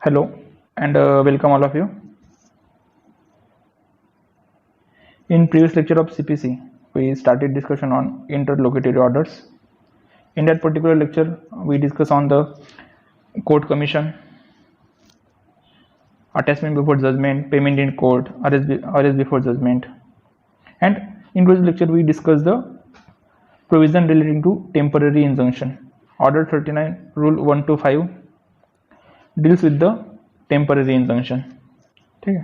Hello and welcome all of you. In previous lecture of CPC, we started discussion on interlocutory orders. In that particular lecture, we discuss on the court commission, attachment before judgment, payment in court, arrest before judgment. And in previous lecture, we discussed the provision relating to temporary injunction. Order 39, Rule 1 to 5 deals with the temporary injunction. Okay.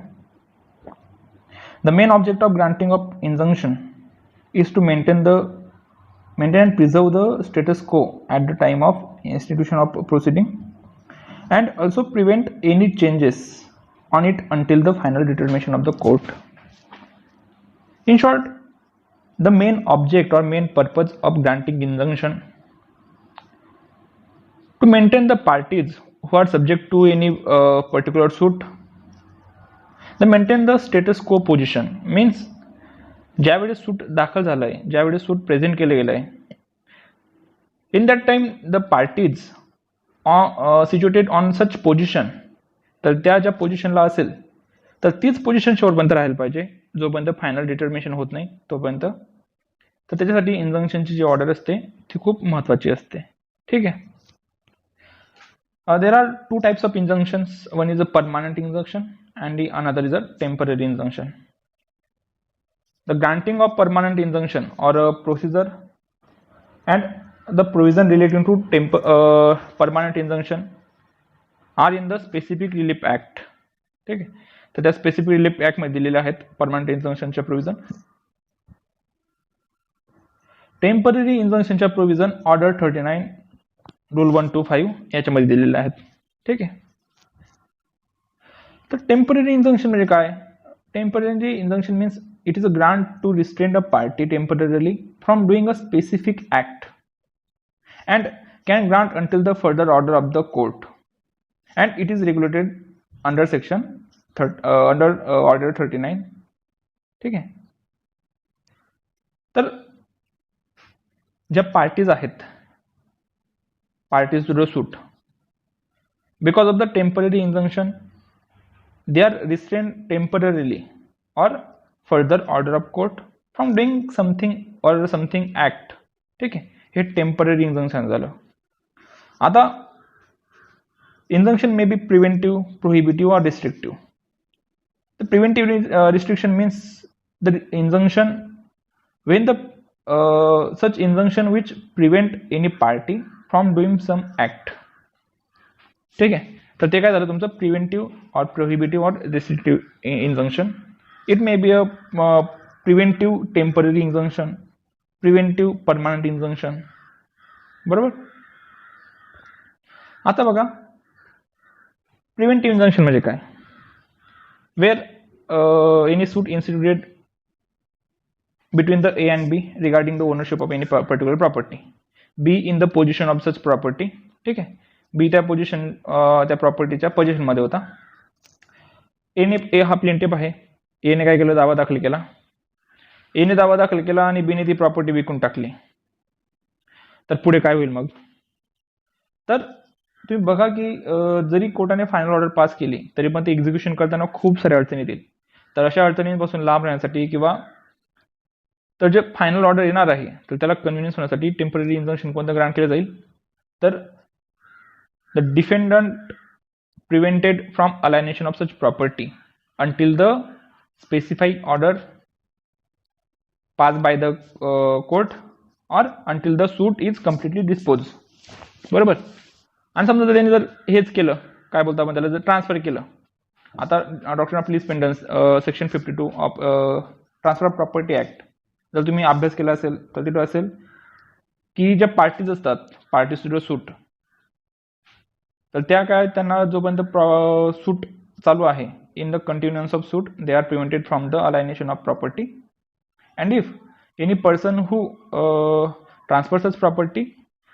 The main object of granting of injunction is to maintain and preserve the status quo at the time of institution of proceeding, and also prevent any changes on it until the final determination of the court. In short, the main object or main purpose of granting injunction to maintain the parties who are subject to any particular suit. They maintain the status quo position means ज्यावेळेस सूट दाखल झालाय, ज्यावेळेस सूट present केलं गेलंय, in that time the parties situated on such position, तर त्या ज्या पोझिशनला असेल तर तीच पोझिशन शेवटपर्यंत राहायला पाहिजे जोपर्यंत फायनल डिटर्मिनेशन होत नाही तोपर्यंत. तर त्याच्यासाठी इंजंक्शनची जी ऑर्डर असते ती खूप महत्वाची असते. ठीक आहे. There are two types of injunctions. One is a permanent injunction and the another is a temporary injunction. The granting of permanent injunction or a procedure and the provision relating to permanent injunction are in the Specific Relief Act. ठीक आहे. तर त्या specific relief act मध्ये दिलेले आहेत permanent इंजंक्शनच्या provision. Temporary इंजंक्शनच्या provision order 39 rule 1 to 5 याच्यामध्ये दिलेले आहेत. ठीक आहे. तर टेम्पररी इंजंक्शन म्हणजे काय? Temporary injunction means it is a grant to restrain a party temporarily from doing a specific act and can grant until the further order of the court, and it is regulated under section order 39. ठीक आहे. तर ज्या parties आहेत, parties to the suit, because of the temporary injunction they are restrained temporarily or further order of court from doing something or something act. ठीक आहे. हे temporary injunction झालं. आता injunction may be preventive, prohibitive or restrictive. The preventive restriction means the injunction when the such injunction which prevent any party from doing some act. ठीक आहे. तर ते काय झालं तुमचं preventive or प्रोहिबिटिव्ह or restrictive injunction. It may be a preventive temporary injunction, preventive permanent injunction. बरोबर. आता बघा प्रिव्हेंटिव्ह इंजंक्शन म्हणजे काय? Where any suit instituted between the A and B regarding the ownership of any particular property, B in the possession of such property. ठीक आहे. B त्या position त्या प्रॉपर्टीच्या पोझिशन मध्ये होता. ए हा प्लेंटिफ आहे. एने काय केलं? दावा दाखल केला. एने दावा दाखल केला आणि बीने ती प्रॉपर्टी विकून टाकली. तर पुढे काय होईल मग? तर तुम्ही बघा की जरी कोर्टाने फायनल ऑर्डर पास केली तरी पण ते एक्झिक्युशन करताना खूप साऱ्या अडचणी येतील. तर अशा अडचणींपासून लांब राहण्यासाठी किंवा तर जे फायनल ऑर्डर येणार आहे तर त्याला कन्व्हिनियन्स होण्यासाठी टेम्पररी इंजंक्शन कोणतं ग्रांट केलं जाईल? तर the defendant prevented from alienation of such property until the specified order pass by the court or until the suit is completely dispose. बरोबर. आणि समजा जर त्यांनी जर हेच केलं, काय बोलतो आपण त्याला, जर ट्रान्सफर केलं. आता doctrine of lis pendens section 52 of transfer of property act जर तुम्ही अभ्यास केला असेल तर तिथे असेल की ज्या पार्टीज असतात, पार्टीज टू द सूट, तर त्या काय त्यांना जोपर्यंत सूट चालू आहे in the continuance of suit they are prevented from the alienation of property. And if any person who transfer such property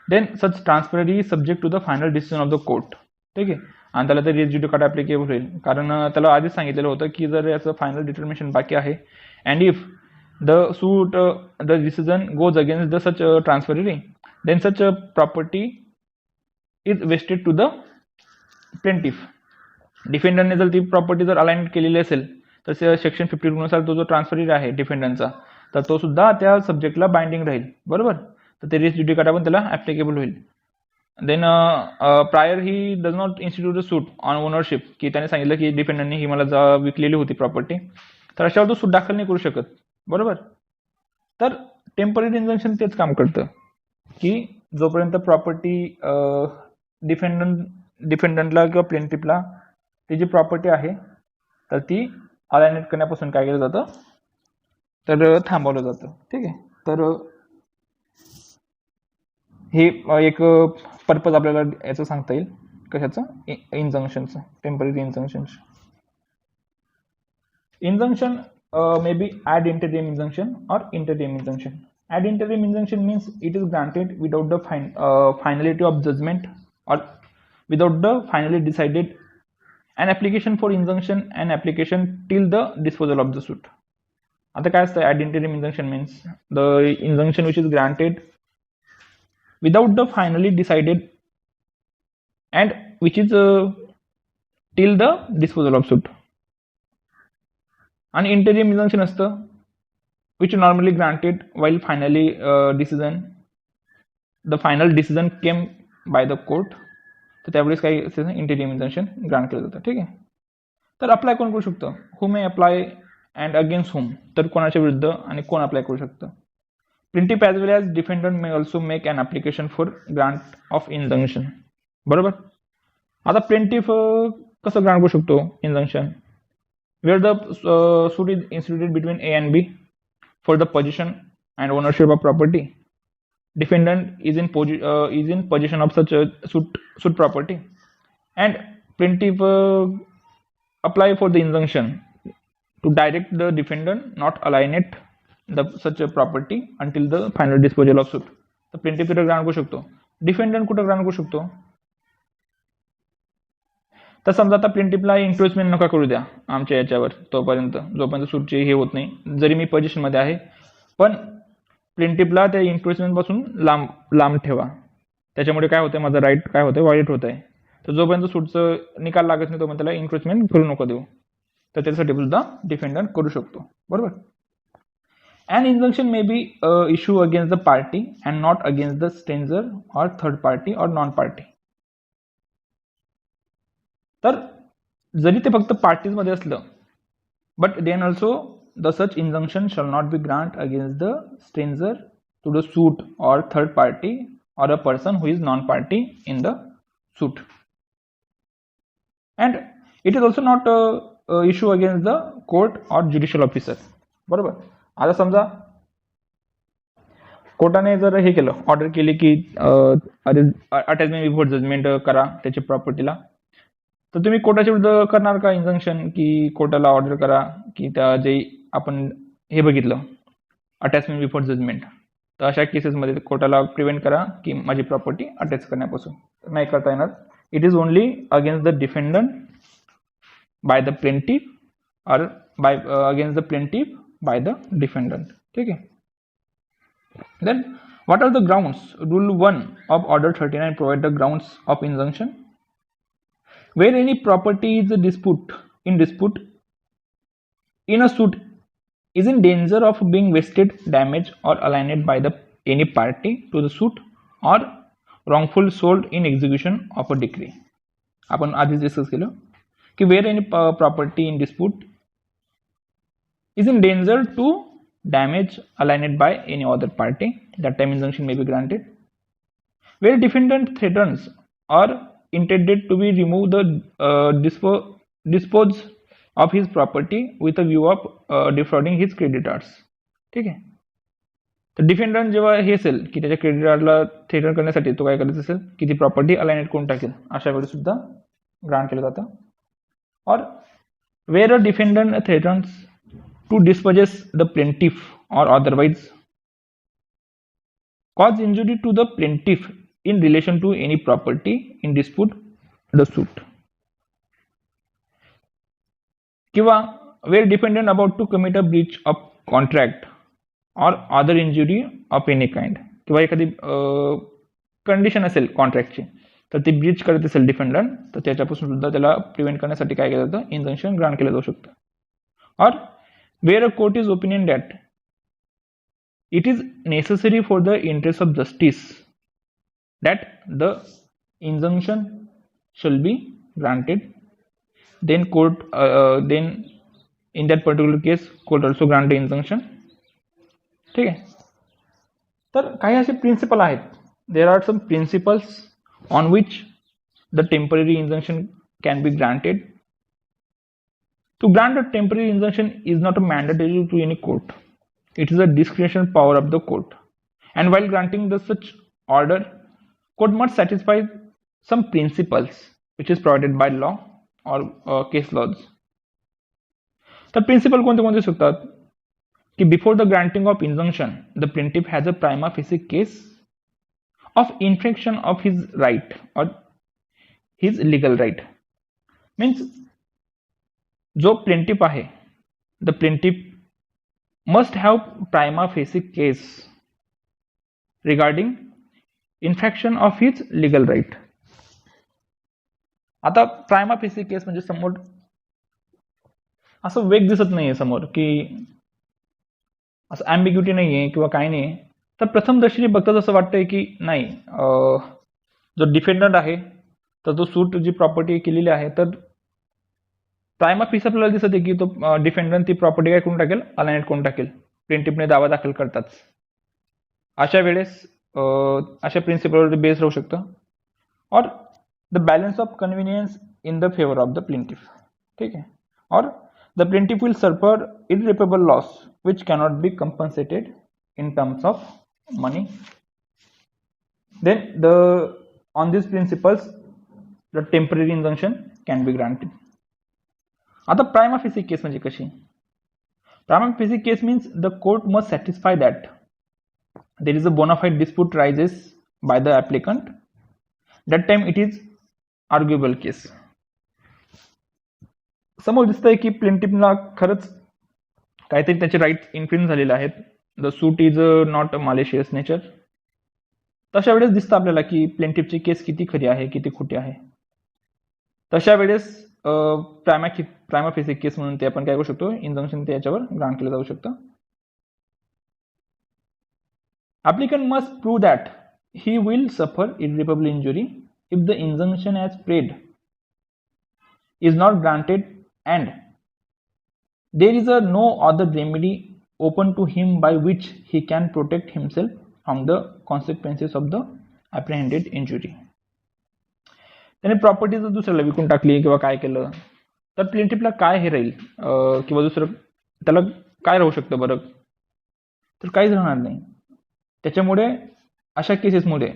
then such transfer is subject to the final decision of the court. ठीक आहे. आणि त्याला ते race ज्युडिकाटा applicable होईल, कारण त्याला आधीच सांगितलेलं होतं की जर याचं फायनल डिटर्मिनेशन बाकी आहे and if the suit the decision goes against the such transferee, then such a property is vested to the plaintiff. डिफेंडरने जर ती प्रॉपर्टी जर अलाइन केलेली असेल तर सेक्शन 52 नुसार तो जो ट्रान्सफर आहे डिफेंडरचा तर तो सुद्धा त्या सब्जेक्टला बाइंडिंग राहील, बरोबर. तर ते रेस ज्युडिकाटा पण त्याला ऍप्लिकेबल होईल. Then prior he does not institute a suit on ownership, की त्याने सांगितलं की डिफेंडरने ही मला विकलेली होती प्रॉपर्टी, तर अशावर तो सूट दाखल नाही करू शकत, बरोबर. तर टेम्पररी इंजंक्शन तेच काम करतं की जोपर्यंत प्रॉपर्टी डिफेंडंटला किंवा प्लेंटिफला ती जी प्रॉपर्टी आहे तर ती अलाइनेट करण्यापासून काय केलं जातं तर थांबवलं जातं. ठीक आहे. तर हे एक पर्पज आपल्याला याचं सांगता येईल कशाचं, इंजंक्शनचं, temporary इंजंक्शनचं. Injunction may be ad interim injunction or interim injunction. Ad interim injunction means it is granted without the finality of judgment or without the finally decided an application for injunction and application till the disposal of the suit. आता काय असतं ad interim injunction means the injunction which is granted without the finally decided and which is till the disposal of suit. आणि interim injunction असतं which normally granted while finally decision the final decision came by the court, तर त्यावेळेस काही interim injunction grant केलं जातं. ठीक आहे. तर अप्लाय कोण करू शकतं, who may apply and against whom, तर कोणाच्या विरुद्ध आणि कोण अप्लाय करू शकतं. Plaintiff as well as defendant may also make an application for grant of injunction, बरोबर. आता प्लेंटिफ कसं ग्रांट करू शकतो injunction, where the suit is instituted between A and B for the possession and ownership of property. Defendant is in possession of such a suit property, and plaintiff apply for the injunction to direct the defendant not alienate such a property until the final disposal of suit. तर plaintiff कुठे grant करू शकतो, डिफेंडंट कुठे grant करू शकतो. तर समजा आता प्लेंटिफला इंक्रोचमेंट नका करू द्या आमच्या याच्यावर तोपर्यंत, जोपर्यंत सूटची हे होत नाही, जरी मी पोझिशनमध्ये आहे, पण प्लेंटिफला त्या इंक्रोचमेंट पासून लांब ठेवा. त्याच्यामुळे काय होतंय, माझं राईट काय होतंय, व्हायोलेट होत आहे. तर जोपर्यंत सूटचं निकाल लागत नाही तोपर्यंत त्याला इंक्रोचमेंट करू नको देऊ. तर त्याच्यासाठी सुद्धा डिफेंडंट करू शकतो, बरोबर. An injunction may be issue against the party and not against the stranger or third party or non-party. तर जरी ते फक्त पार्टीज मध्ये असलं, but then also the such injunction shall not be grant against the stranger to the suit or third party or a person who is non party in the suit. And it is also not issue against the court or judicial officer, बरोबर. आता समजा कोर्टाने जर हे केलं, order केली की attachment before judgement करा त्याच्या प्रॉपर्टीला, तर तुम्ही कोर्टाच्या विरुद्ध करणार का इंजंक्शन, की कोर्टाला ऑर्डर करा की त्या जे आपण हे बघितलं अटॅचमेंट बिफोर जजमेंट, तर अशा केसेसमध्ये कोर्टाला प्रिव्हेंट करा की माझी प्रॉपर्टी अटॅच करण्यापासून, नाही करता येणार. It is only against the defendant by the plaintiff or by against the plaintiff by the defendant. ठीक आहे. Then what are the grounds. Rule 1 of order 39 provide the grounds of injunction. Where any property is in dispute in a suit is in danger of being wasted, damaged or aliened by any party to the suit or wrongful sold in execution of a decree. आपण आधीच discuss केलं की where any property in dispute is in danger to damage, aliened by any other party, that time injunction may be granted. Where defendant threatens or intended to be remove the dispose of his property with a view of defrauding his creditors. ठीक आहे. तर डिफेंडंट जेव्हा हे असेल की त्याच्या क्रेडिटरला threaten करण्यासाठी तो काय करायचं असेल की ती प्रॉपर्टी अलाइनेट करून टाकेल, अशा वेळी सुद्धा ग्रांट केलं जातं. Or where a defendant threatens to disposes the plaintiff or otherwise cause injury to the plaintiff in relation to any property in dispute the suit. किंवा where defendant about to commit a breach of contract or other injury of any kind, किंवा एखादी condition असेल कॉन्ट्रॅक्टची, तर ती ब्रीच करत असेल डिफेंडंट, तर त्याच्यापासून सुद्धा त्याला प्रिव्हेंट करण्यासाठी काय केलं जातं, इंजंक्शन ग्रांट केलं जाऊ शकतं. Or where a court is opinion that it is necessary for the interest of justice that the injunction shall be granted, then court then in that particular case court also grant the injunction. ठीक आहे. तर काही असे principle आहेत. There are some principles on which the temporary injunction can be granted. To grant a temporary injunction is not mandatory to any court. It is a discretion power of the court. And while granting the such order, court must satisfy some principles which is provided by law or case laws. The principle कोणते कोणते शकतात की before the granting of injunction the plaintiff has a prima facie case of infarction of his right और his legal right. Means जो plaintiff आहे, the plaintiff must have prima facie case regarding infraction of his legal right. आता prima facie case म्हणजे समोर असं वेग दिसत नाहीये समोर की असं ॲम्बिग्युटी नाहीये किंवा काय नाही, तर प्रथम दृष्टीने बघताच असं वाटतंय की नाही, जो डिफेंडंट आहे तर तो सूट जी प्रॉपर्टी केलेली आहे, तर प्रायमा फेसी आपल्याला दिसत आहे की तो डिफेंडंट ती प्रॉपर्टी काय करून टाकेल, अलाइनेट करून टाकेल, प्लेंटिफने दावा दाखल करताच. अशा वेळेस अशा प्रिन्सिपलवर बेस राहू शकतं. Or the balance of convenience in the favour of the plaintiff. ठीक आहे. Or the plaintiff will suffer irreparable loss which cannot be compensated in terms of money. Then the on this principles the temporary injunction can be granted. आता prima facie case म्हणजे कशी? Prima facie case means the court must satisfy that there is a bona fide dispute raises by the applicant. That time it is आर्ग्युएबल केस. समोर दिसतंय की प्लेंटिफला खरंच काहीतरी त्याचे rights infringe झालेले आहेत. The suit is not a malicious nature. तशा वेळेस दिसतं आपल्याला की प्लेंटिफची केस किती खरी आहे, किती खोटी आहे. तशा वेळेस प्रायमा फेसी केस म्हणून ते आपण काय करू शकतो, इंजंक्शन ते याच्यावर ग्रांट केलं जाऊ शकतं. Applicant must prove that he will suffer irreparable injury if the injunction as prayed is not granted and there is a no other remedy open to him by which he can protect himself from the consequences of the apprehended injury. त्याने property जर दुसऱ्याला विकून टाकली किंवा काय केलं तर प्लेंटिफला काय हे राहील किंवा दुसरं त्याला काय राहू शकतं बरं, तर काहीच राहणार नाही. त्याच्यामुळे अशा केसेसमध्ये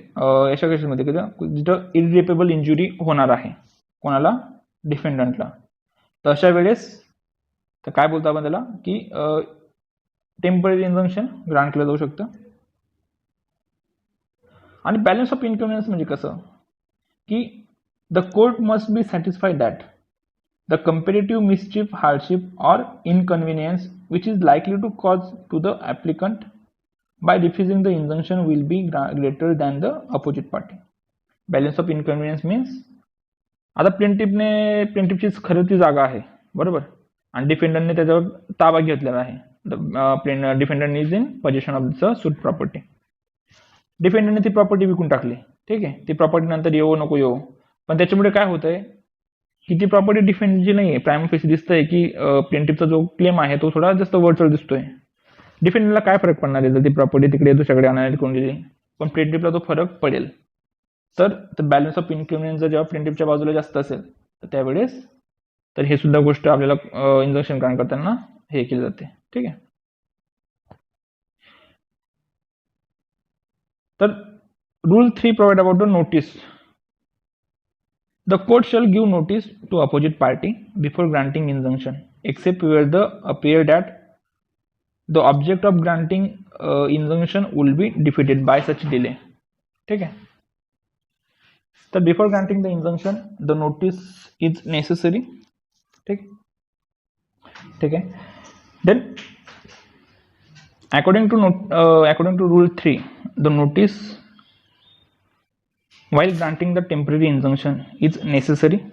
जिथं इररिपेबल इंजुरी होणार आहे कोणाला, डिफेंडंटला, तर अशा वेळेस तर काय बोलतो आपण त्याला की टेम्पररी इंजंक्शन ग्रांट केलं जाऊ शकतं. आणि बॅलन्स ऑफ इन्कन्व्हिनियन्स म्हणजे कसं की the court must be satisfied that the comparative mischief, hardship or inconvenience which is likely to cause to the applicant by refusing the injunction will be greater than the opposite party. Balance of inconvenience means आता प्लेंटिफची खरं ती जागा आहे बरोबर, आणि डिफेंडंटने त्याच्यावर ताबा घेतलेला आहे. Defendant is in position of the suit property. डिफेंडंटने ती प्रॉपर्टी विकून टाकली. ठीक आहे. ती प्रॉपर्टी नंतर येऊ नको येऊ, पण त्याच्यामुळे काय होतंय की ती प्रॉपर्टी डिफेंडची नाही आहे. प्रायमा फेसी दिसतंय की प्लेंटिफचा जो क्लेम आहे तो थोडा जास्त वरचढ दिसतोय. डिफेंडरला काय फरक पडणार आहे जर ती प्रॉपर्टी तिकडे दुसऱ्याकडे आणायला करून दिली, पण प्लेंटिफला तो फरक पडेल. तर बॅलन्स ऑफ इन्कन्व्हिनियन्स जर जेव्हा प्लेंटिफच्या बाजूला जास्त असेल तर त्यावेळेस तर हे सुद्धा गोष्ट आपल्याला इंजंक्शन ग्रांट करताना हे केली जाते. ठीक आहे. तर rule 3 provide about the notice. The court shall give notice to opposite party before granting injunction, except where the appear that the object of granting injunction will be defeated by such delay. ठीक है. So before granting the injunction, the notice is necessary. ठीक है. Then according to rule 3, the notice while granting the temporary injunction is necessary,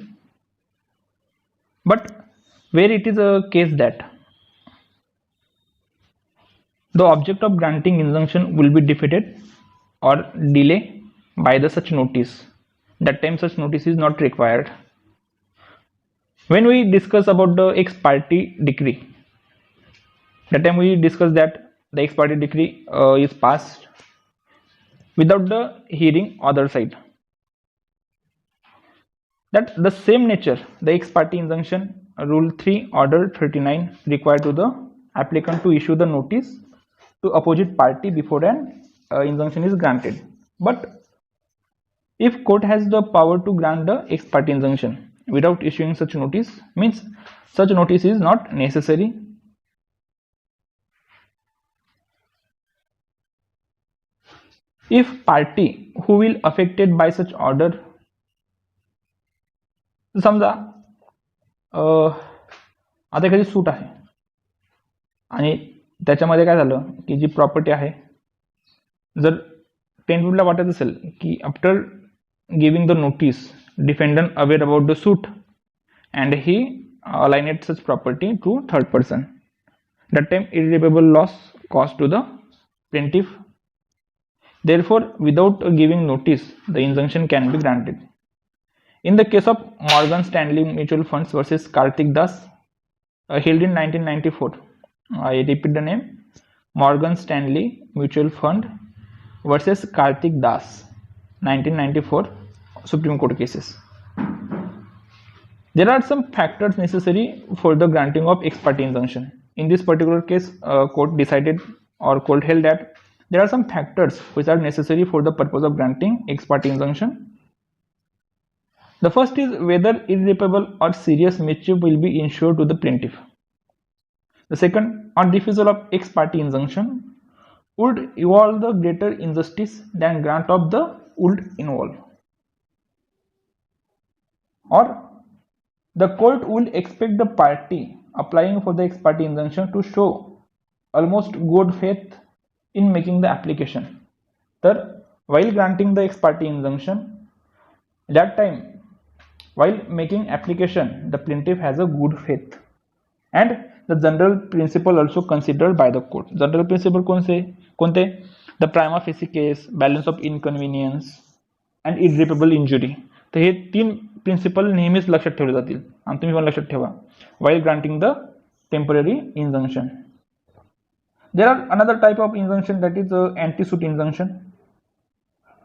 but where it is a case that the object of granting injunction will be defeated or delay by the such notice, that time such notice is not required. When we discuss about the ex parte decree, that time we discuss that the ex parte decree is passed without the hearing other side, that the same nature the ex parte injunction rule 3 order 39 required to the applicant to issue the notice to opposite party before an injunction is granted. But if court has the power to grant the ex parte injunction without issuing such notice, means such notice is not necessary. If party who will affected by such order, समजा आता एखादी सूट आहे आणि त्याच्यामध्ये काय झालं की जी property आहे, जर प्लेंटिफला वाटत असेल की after giving the notice defendant aware about the suit and he alienated such property to third person, that time irreparable loss caused to the plaintiff. Therefore, without giving notice, the injunction can be granted. In the case of Morgan Stanley Mutual Funds versus Karthik Das, held in 1994, I repeat the name, Morgan Stanley Mutual Fund versus Karthik Das, 1994, Supreme Court cases. There are some factors necessary for the granting of ex parte injunction. In this particular case, court decided or court held that there are some factors which are necessary for the purpose of granting ex parte injunction. The first is whether irreparable or serious mischief will be ensured to the plaintiff. The second, on refusal of ex parte injunction would involve the greater injustice than grant of the would involve, or the court will expect the party applying for the ex parte injunction to show almost good faith in making the application. तर while granting the ex parte injunction, that time while making application the plaintiff has a good faith, and the general principle also considered by the court. General principle कोणते? The prima facie case, balance of inconvenience and irreparable injury. तर हे तीन principal नेहमीच लक्षात ठेवले जातील आणि तुम्ही पण लक्षात ठेवा while granting the temporary injunction. There are another type of injunction, that is anti-suit injunction.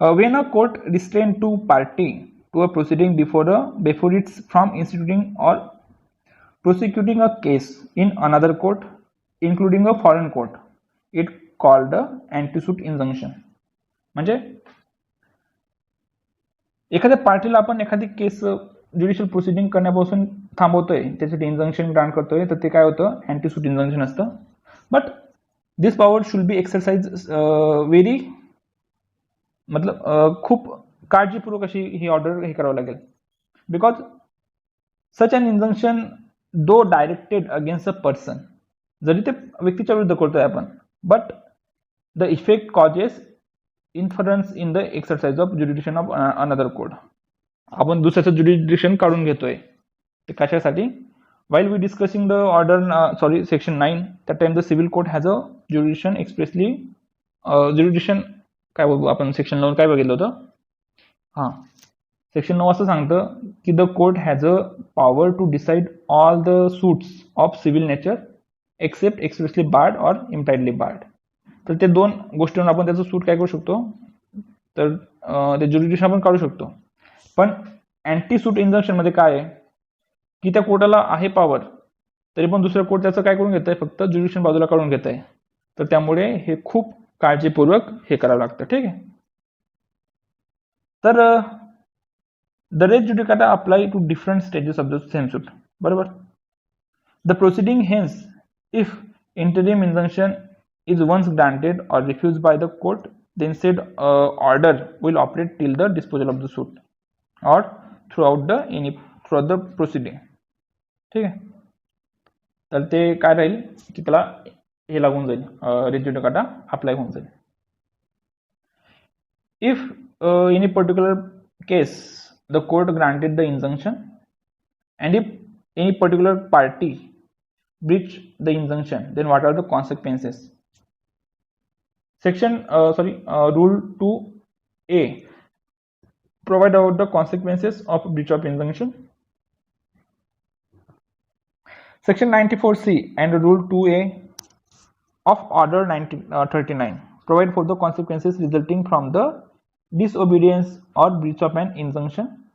When a court restrains two party to a proceeding before it's from instituting or prosecuting a case in another court, including a foreign court, it called the anti-suit injunction. म्हणजे एखाद्या पार्टीला आपण एखादी केस judicial proceeding करण्यापासून थांबवतोय, त्यासाठी injunction grant करतोय, तर ते काय होतं, अँटी सूट इंजंक्शन असतं. But this power should be exercise very, मतलब खूप काळजीपूर्वक अशी ही ऑर्डर हे करावं लागेल, because such an injunction though directed against a person, जरी ते व्यक्तीच्या विरुद्ध करतोय आपण, but the effect causes interference in the exercise of jurisdiction of another court. आपण दुसऱ्याचं ज्युडिडिक्शन काढून घेतोय, ते कशासाठी? while we discussing the order section 9, that time the civil court has a jurisdiction expressly jurisdiction काय बघू आपण सेक्शन 9 काय बघितलं होतं? हां, सेक्शन 9 असं सांगतं की the court has a power to decide all the suits of civil nature except expressly barred or impliedly barred. तर ते दोन गोष्टींवर आपण त्याचं सूट काय करू शकतो, तर ते ज्युरिडिक्शन आपण काढू शकतो. पण अँटी सूट इंजंक्शन मध्ये काय आहे की त्या कोर्टाला आहे पॉवर, तरी पण दुसऱ्या कोर्ट त्याचं काय करून घेत आहे, फक्त ज्युरिडिक्शन बाजूला काढून घेत आहे. तर त्यामुळे हे खूप काळजीपूर्वक हे करावं लागतं. ठीक आहे. तर the res judicata apply to different stages of the same suit. बरोबर. The proceeding hence if interim injunction is once granted or refused by the court, then said order will operate till the disposal of the suit or throughout the proceeding. ठीक आहे. तर ते काय राहील की त्याला हे लागून जाईल, रेस जुडिकाटा अप्लाय होऊन जाईल. If any particular case the court granted the injunction, and if any particular party breach the injunction, then what are the consequences? Rule 2A provide about the consequences of breach of injunction. Section 94C and Rule 2A of Order 1939 provide for the consequences resulting from the disobedience or breach of an injunction.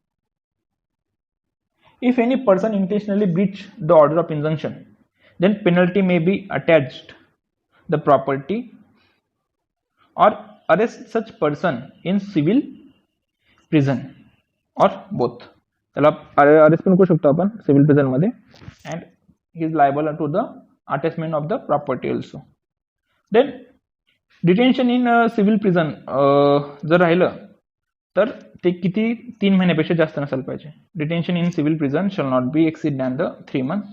If any person intentionally breach the order of injunction, then penalty may be attached the property or arrest such person in civil prison or both. त्याला arrest पण करू शकतो आपण civil prison मध्ये, and he is liable to the attachment of the property also. Then detention in civil prison जर राहिलं तर ते किती 3 महिन्यापेक्षा जास्त नसायला पाहिजे. Detention in civil prison shall not be exceed than the 3 months,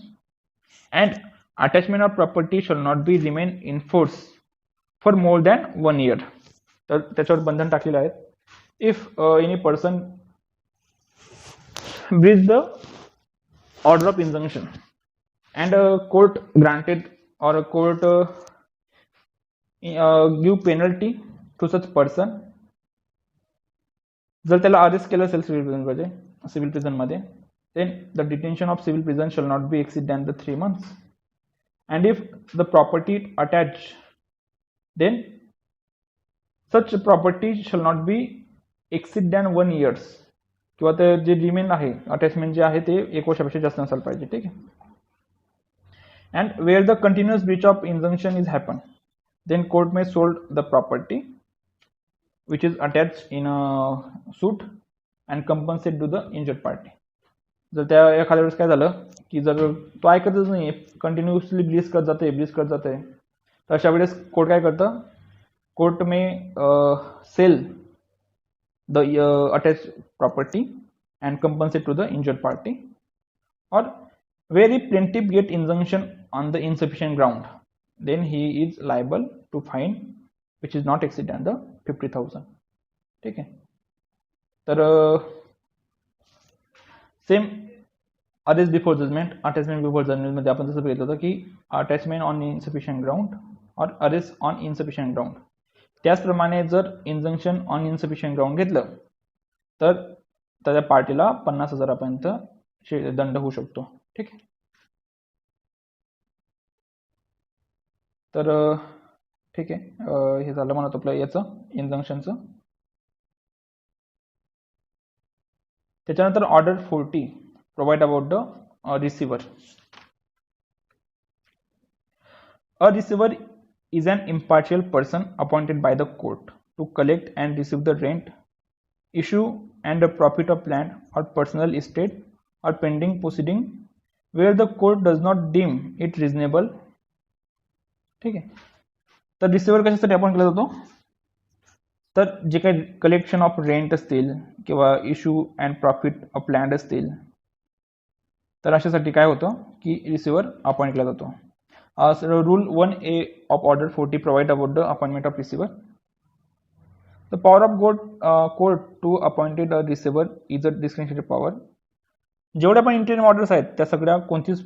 and attachment of property shall not be remain in force for more than 1 year. तर त्याच्यावर बंधन टाकलेलं आहे. If any person breach the order of injunction and a court granted or a court give penalty to such person, जर त्याला arrest केलं असेल civil prison मध्ये, then the detention of civil prison shall not be exceed than the 3 months, and if the property attached, then such property shall not be exceed than 1 year, किंवा ते जे remain आहे attachment जे आहे ते 1 वर्षापेक्षा जास्त नसायला पाहिजे. ठीक आहे. And where the continuous breach of injunction is happen, then court may sold the property which is attach in suit and compensate to the injured party. जर त्या एखाद्या वेळेस काय झालं की जर तो ऐकतच नाही, कंटिन्युअसली ब्रीच करत जाते, तर अशा वेळेस कोर्ट काय करतं, court may sell the attached property and compensate to the injured party, or where if plaintiff get injunction on the insufficient ground, then he is liable to fine which is not exceed than the 50,000. ठीक आहे. तर same arrest before judgment, attachment before judgment मध्ये आपण जसं बघितलं होतं की attachment on insufficient ground or arrest on insufficient ground, त्याचप्रमाणे जर इंजंक्शन ऑन इन्सफिशियंट ग्राउंड घेतलं तर त्या पार्टीला 50,000 दंड होऊ शकतो. ठीक आहे. तर ठीक आहे, हे झालं म्हणत आपलं याचं इंजंक्शनचं. त्याच्यानंतर order 40 provide about the receiver. A receiver is an impartial person appointed by the court to collect and receive the rent, issue and the profit of land or personal estate or pending proceeding where the court does not deem it reasonable. ठीक आहे. तर receiver कशासाठी appoint केला जातो, तर जे काही collection of rent असतील किंवा issue and profit of land असतील, तर अशासाठी काय होतं की रिसिव्हर अपॉइंट केला जातो. Rule 1A of Order 40 provide about the appointment of receiver. The power of court to appoint a receiver is a discretionary power. जेवढ्या पण इंटरिम ऑर्डर्स आहेत त्या सगळ्या कोणतीच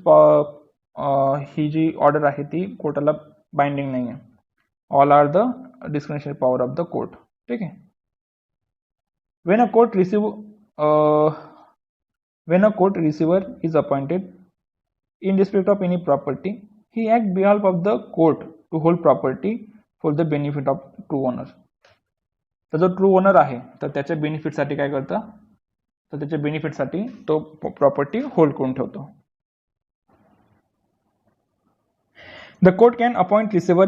ही जी ऑर्डर आहे ती कोर्टाला बाइंडिंग नाही आहे. All are the discretionary power of the court. ठीक आहे. when a court receiver is appointed in respect of any property, he act behalf of the court to hold property for the benefit of true owner. तर जो true owner आहे तर त्याच्या बेनिफिटसाठी काय करतं, तर त्याच्या बेनिफिटसाठी तो प्रॉपर्टी होल्ड करून ठेवतो. The court can appoint receiver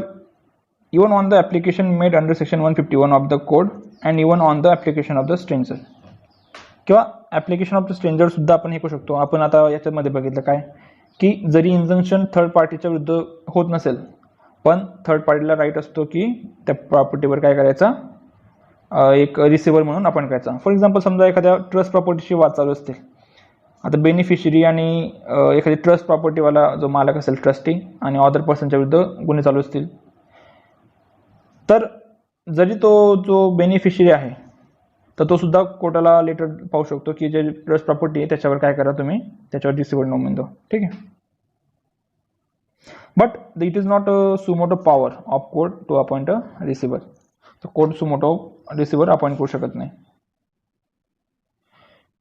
even on the application made under section 151 of the code and even on the application of the stranger. किंवा ऍप्लिकेशन ऑफ द स्ट्रेंजर सुद्धा आपण हे करू शकतो. आपण आता याच्यामध्ये बघितलं काय की जरी इंजंक्शन थर्ड पार्टीच्या विरुद्ध होत नसेल, पण थर्ड पार्टीला राईट असतो की त्या प्रॉपर्टीवर काय करायचा, एक रिसिव्हर म्हणून आपण करायचा. फॉर एक्झाम्पल समजा एखाद्या ट्रस्ट प्रॉपर्टीची वाद चालू असते, आता बेनिफिशरी आणि एखादी ट्रस्ट प्रॉपर्टीवाला जो मालक असेल ट्रस्टी आणि अदर पर्सनच्या विरुद्ध गुन्हे चालू असतील, तर जरी तो जो बेनिफिशरी आहे तर तो सुद्धा कोर्टाला लेटर पाहू शकतो की जे ट्रस्ट प्रॉपर्टी आहे त्याच्यावर काय करा तुम्ही, त्याच्यावर रिसिव्हर नोंदवून द्या. ठीक आहे. But it is not a suo motu power of court to appoint a receiver. तर कोर्ट सुमोटो रिसिव्हर अपॉइंट करू शकत नाही.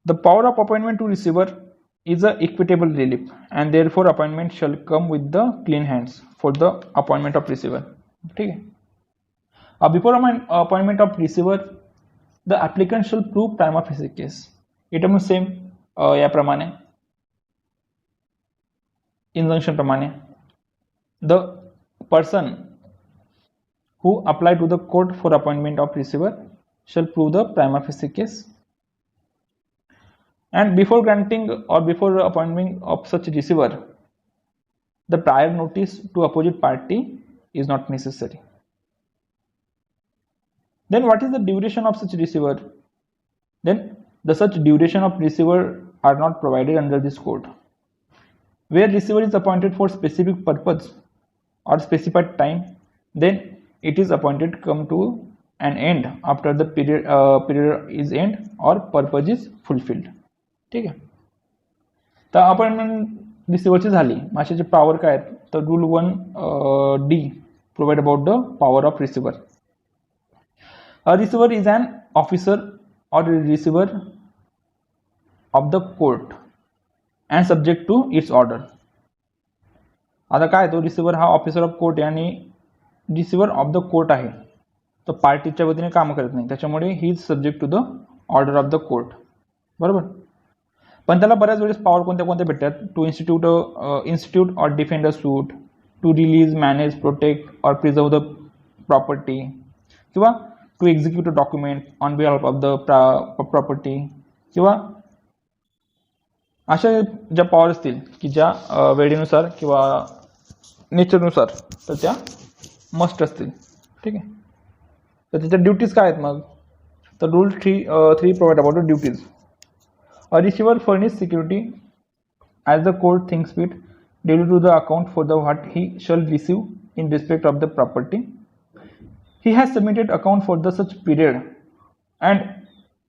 The power of appointment to receiver is a equitable relief, and therefore appointment shall come with the clean hands for the appointment of receiver. ठीक है. Before appointment of receiver, the applicant shall prove prima facie case. It is same याप्रमाणे injunction प्रमाणे the person who applied to the court for appointment of receiver shall prove the prima facie case. And before granting or before appointment of such receiver, the prior notice to opposite party is not necessary. Then what is the duration of such receiver? Then the such duration of receiver are not provided under this code. Where receiver is appointed for specific purpose or specified time, then it is appointed come to an end after the period is end or purpose is fulfilled. ठीक आहे. तर appointment रिसिव्हरची झाली. अशाचे power काय आहेत, तर rule 1D provide about the power of receiver. A receiver is an officer और receiver of the court and subject to its order. आता काय, तो रिसिव्हर हा ऑफिसर ऑफ कोर्ट आणि रिसिव्हर ऑफ द कोर्ट आहे. तो पार्टीच्या वतीने काम करत नाही, त्याच्यामुळे he is subject to the order of the court. बरोबर. पण त्याला बऱ्याच वेळेस पॉवर कोणत्या कोणत्या भेटतात, टू इन्स्टिट्यूट और defend a suit, to release, manage, protect or preserve the property, किंवा to execute a document on behalf of the property, किंवा अशा ज्या पॉवर असतील की ज्या वेळेनुसार किंवा नेचरनुसार तर त्या मस्ट असतील. ठीक आहे. तर त्याच्या ड्युटीज काय आहेत मग, तर rule 3 provide about the duties. A receiver furnish security as the court thinks fit, due to the account for the what he shall receive in respect of the property. He has submitted account for the such period and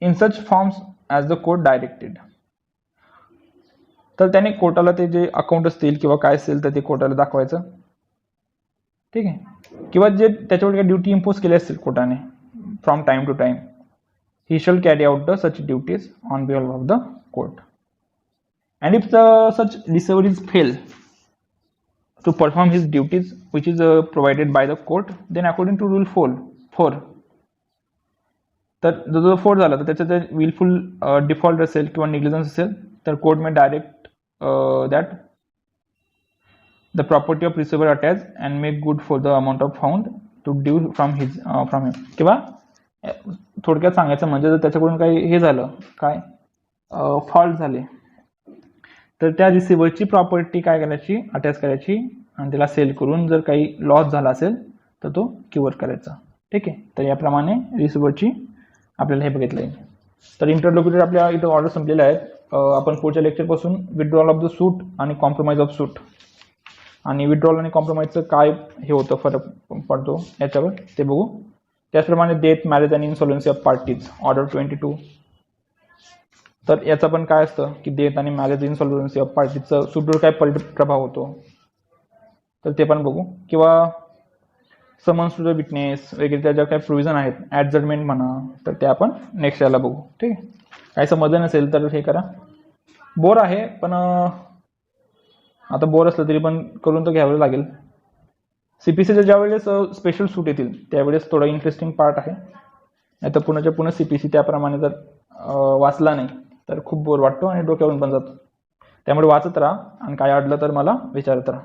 in such forms as the court directed. तर त्याने कोर्टाला ते जे account असतील किंवा काय असेल तर ते कोर्टाला दाखवायचं. ठीक आहे. किंवा जे त्याच्यावर काही ड्युटी इम्पोज केली असतील कोर्टाने from time to time, he shall carry out the such duties on behalf of the court. And if the such receiver is fail to perform his duties which is provided by the court, then according to rule 4 तर जो 4 झाला तर त्याचा जर wilful default असेल किंवा negligence असेल तर court may direct that the property of receiver attach and make good for the amount of found to due from him. किंवा थोडक्यात सांगायचं म्हणजे जर त्याच्याकडून काही हे झालं, काय फॉल्ट झाले, तर त्या रिसिव्हरची प्रॉपर्टी काय करायची, अटॅच करायची आणि त्याला सेल करून जर काही लॉस झाला असेल तर तो क्युअर करायचा. ठीक आहे. तर याप्रमाणे रिसिव्हरची आपल्याला हे बघितलं आहे. तर इंटरलोक्युटर आपल्या इथं ऑर्डर संपलेला आहे. आपण पुढच्या लेक्चरपासून विथड्रॉल ऑफ द सूट आणि कॉम्प्रोमाइज ऑफ सूट आणि विथड्रॉल आणि कॉम्प्रोमाइजचं काय हे होतं, फरक पडतो याच्यावर ते बघू. त्याचप्रमाणे डेथ, मॅरेज आणि इन्सॉल्व्हन्सी ऑफ पार्टीज ऑर्डर 22. तर याचा पण काय असतं की डेथ आणि मॅरेज, इन्सॉल्व्हन्सी ऑफ पार्टीजचं सूटवर काय प्रभाव होतो तर ते पण बघू. किंवा समन्स टू द विटनेस वगैरे त्या ज्या काही प्रोव्हिजन आहेत, ॲडजमेंट म्हणा, तर ते आपण नेक्स्ट याला बघू. ठीक आहे. काही समजलं नसेल तर हे करा. बोर आहे पण आता बोर असलं तरी पण करून तर घ्यावं लागेल. सीपीसीच्या ज्या वेळेस स्पेशल सूट येतील त्यावेळेस थोडा इंटरेस्टिंग पार्ट आहे. नाही तर पुन्हाच्या पुन्हा सीपीसी त्याप्रमाणे जर वाचला नाही तर खूप बोर वाटतो आणि डोक्यावरून पण जातो. त्यामुळे वाचत राहा आणि काय अडलं तर मला विचारत राहा.